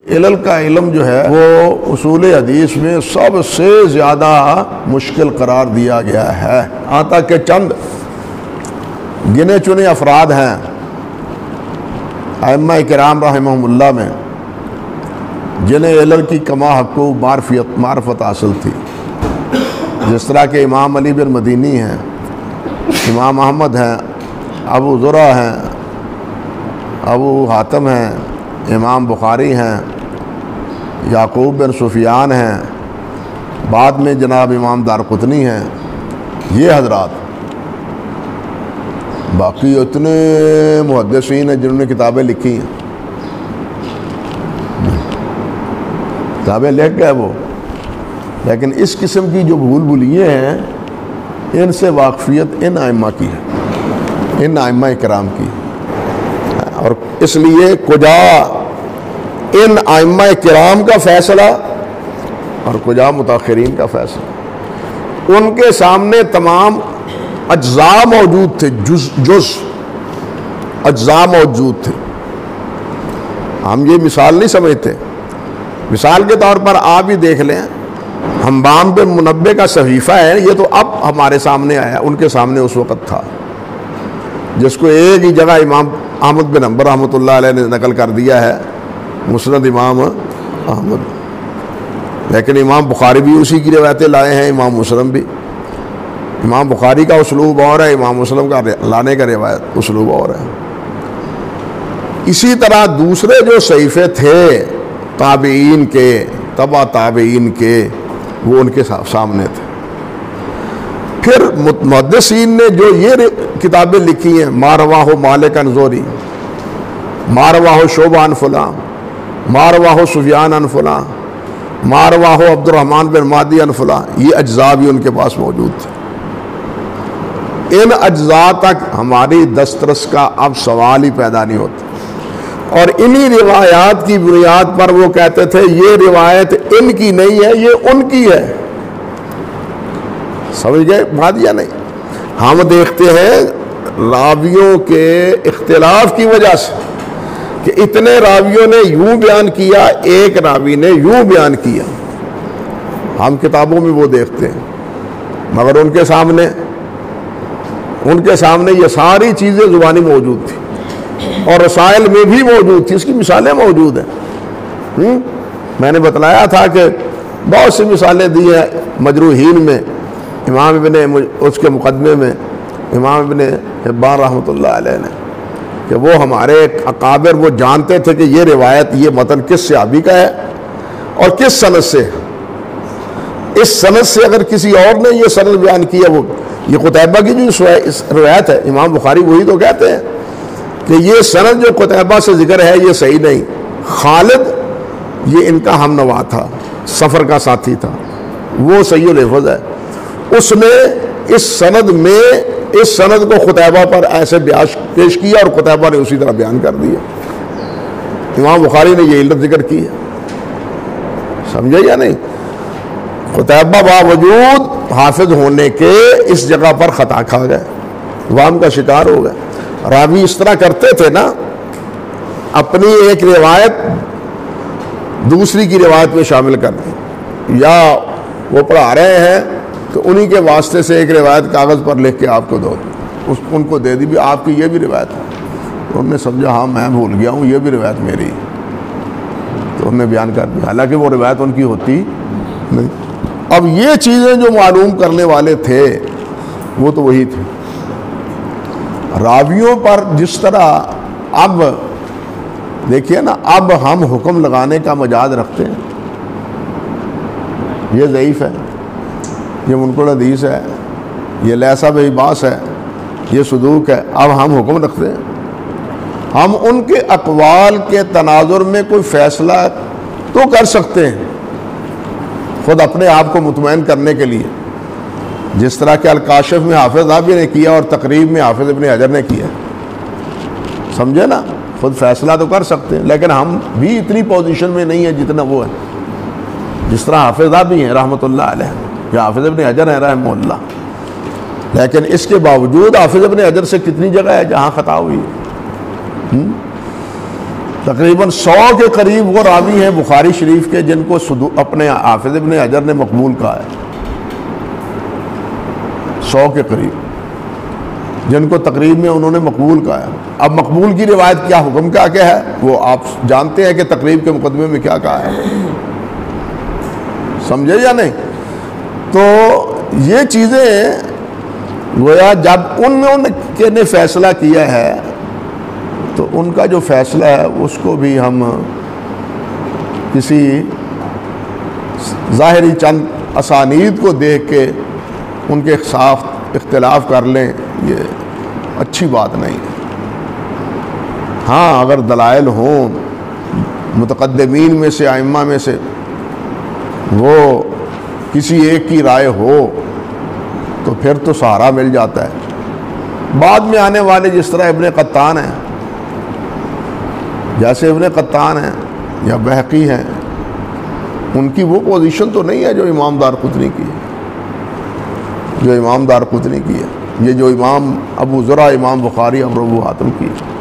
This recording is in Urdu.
علل کا علم جو ہے وہ اصول حدیث میں سب سے زیادہ مشکل قرار دیا گیا ہے، یہاں تک کہ چند گنے چنے افراد ہیں ائمہ کرام رحمہم اللہ میں جنہیں علل کی کما حقوق معرفت حاصل تھی، جس طرح کہ امام علی بن مدینی ہیں، امام احمد ہیں، ابو زرع ہیں، ابو حاتم ہیں، امام بخاری ہیں، یعقوب بن سفیان ہیں، بعد میں جناب امام دارقطنی ہیں، یہ حضرات۔ باقی اتنے محدثین ہیں جنہوں نے کتابیں لکھی ہیں، کتابیں لکھ گئے وہ، لیکن اس قسم کی جو بھول بھلیے ہیں ان سے واقفیت ان ائمہ کی ہے، ان ائمہ کرام کی، اور اس لیے کجا ان ائمہ کرام کا فیصلہ اور کجا متاخرین کا فیصلہ، ان کے سامنے تمام اجزاء موجود تھے، جز اجزاء موجود تھے۔ ہم یہ مثال نہیں سمجھتے، مثال کے طور پر آپ ہی دیکھ لیں، حمام بن منبہ کا صحیفہ ہے، یہ تو اب ہمارے سامنے آیا، ان کے سامنے اس وقت تھا، جس کو ایک ہی جگہ امام احمد بن حنبل رحمۃ اللہ علیہ نے نقل کر دیا ہے، مسند امام احمد، لیکن امام بخاری بھی اسی کی روایتیں لائے ہیں، امام مسلم بھی۔ امام بخاری کا اسلوب اور ہے، امام مسلم کا لانے کا روایت اسلوب اور ہے۔ اسی طرح دوسرے جو صحیفے تھے تابعین کے، تبع تابعین کے، وہ ان کے سامنے تھے۔ پھر محدثین نے جو یہ کتابیں لکھی ہیں، ما رواہ مالک عن زہری، ما رواہ شعبہ عن فلاں، ما رواہ سفیان عن فلاں، ما رواہ عبد الرحمن بن مہدی عن فلاں، یہ اجزاء بھی ان کے پاس موجود تھے۔ ان اجزاء تک ہماری دسترس کا اب سوال ہی پیدا نہیں ہوتا، اور انہی روایات کی بنیاد پر وہ کہتے تھے یہ روایت ان کی نہیں ہے، یہ ان کی ہے۔ سمجھ گئے بات یا نہیں؟ ہم دیکھتے ہیں راویوں کے اختلاف کی وجہ سے کہ اتنے راویوں نے یوں بیان کیا، ایک راوی نے یوں بیان کیا، ہم کتابوں میں وہ دیکھتے ہیں، مگر ان کے سامنے یہ ساری چیزیں زبانی موجود تھی، اور رسائل میں بھی موجود تھی، اس کی مثالیں موجود ہیں۔ میں نے بتلایا تھا کہ بہت سی مثالیں دی ہیں مجروحین میں، امام ابن اس کے مقدمے میں امام ابن حبان رحمۃ اللہ علیہ نے، کہ وہ ہمارے اکابر وہ جانتے تھے کہ یہ روایت، یہ متن کس صحابی کا ہے اور کس سند سے، اس سند سے اگر کسی اور نے یہ سند بیان کیا، وہ یہ قتیبہ کی جو روایت ہے، امام بخاری وہی تو کہتے ہیں کہ یہ سند جو قتیبہ سے ذکر ہے یہ صحیح نہیں، خالد یہ ان کا ہم نوا تھا، سفر کا ساتھی تھا، وہ صحیح الحفظ ہے، اس نے اس سند میں اس سند کو قتیبہ پر ایسے پیش کیا اور قتیبہ نے اسی طرح بیان کر دیا۔ امام بخاری نے یہ علت ذکر کی ہے، سمجھے یا نہیں؟ قتیبہ باوجود حافظ ہونے کے اس جگہ پر خطا کھا گئے، وہم کا شکار ہو گئے۔ راوی اس طرح کرتے تھے نا، اپنی ایک روایت دوسری کی روایت میں شامل کر دی، یا وہ پڑھا رہے ہیں تو انہی کے واسطے سے ایک روایت کاغذ پر لکھ کے آپ کو دو، ان کو دے دی بھی آپ کی یہ بھی روایت ہے، تو انہوں نے سمجھا ہاں میں بھول گیا ہوں، یہ بھی روایت میری، تو انہوں نے بیان کر دیا، حالانکہ وہ روایت ان کی ہوتی نہیں۔ اب یہ چیزیں جو معلوم کرنے والے تھے وہ تو وہی تھے۔ راویوں پر جس طرح اب دیکھیے نا، اب ہم حکم لگانے کا مجاز رکھتے ہیں، یہ ضعیف ہے، یہ منکر حدیث ہے، یہ لیسا بے باس ہے، یہ صدوق ہے، اب ہم حکم رکھتے ہیں۔ ہم ان کے اقوال کے تناظر میں کوئی فیصلہ تو کر سکتے ہیں خود اپنے آپ کو مطمئن کرنے کے لیے، جس طرح کہ الکاشف میں حافظ ذہبی نے کیا اور تقریب میں حافظ ابن حجر نے کیا، سمجھے نا؟ خود فیصلہ تو کر سکتے ہیں، لیکن ہم بھی اتنی پوزیشن میں نہیں ہیں جتنا وہ ہے، جس طرح حافظ ذہبی ہیں رحمۃ اللہ علیہ یا حافظ ابن حجر ہیں رحمہ اللہ، لیکن اس کے باوجود حافظ ابن حجر سے کتنی جگہ ہے جہاں خطا ہوئی ہے۔ تقریباً 100 کے قریب وہ راوی ہیں بخاری شریف کے جن کو اپنے حافظ ابن حجر نے مقبول کہا ہے، 100 کے قریب جن کو تقریب میں انہوں نے مقبول کہا ہے۔ اب مقبول کی روایت کیا حکم کیا ہے وہ آپ جانتے ہیں کہ تقریب کے مقدمے میں کیا کہا ہے، سمجھے یا نہیں؟ تو یہ چیزیں گویا جب ان کے نے فیصلہ کیا ہے تو ان کا جو فیصلہ ہے اس کو بھی ہم کسی ظاہری چند اسانید کو دیکھ کے ان کے ساتھ اختلاف کر لیں، یہ اچھی بات نہیں ہے۔ ہاں اگر دلائل ہوں متقدمین میں سے، ائمہ میں سے، وہ کسی ایک کی رائے ہو تو پھر تو سہارا مل جاتا ہے۔ بعد میں آنے والے جس طرح ابن قطان ہیں، جیسے ابن قطان ہیں یا بہقی ہیں، ان کی وہ پوزیشن تو نہیں ہے جو امام دارقطنی کی ہے، جو امام دارقطنی کی ہے، یہ جو امام ابو زرع، امام بخاری اور ابو حاتم کی ہے۔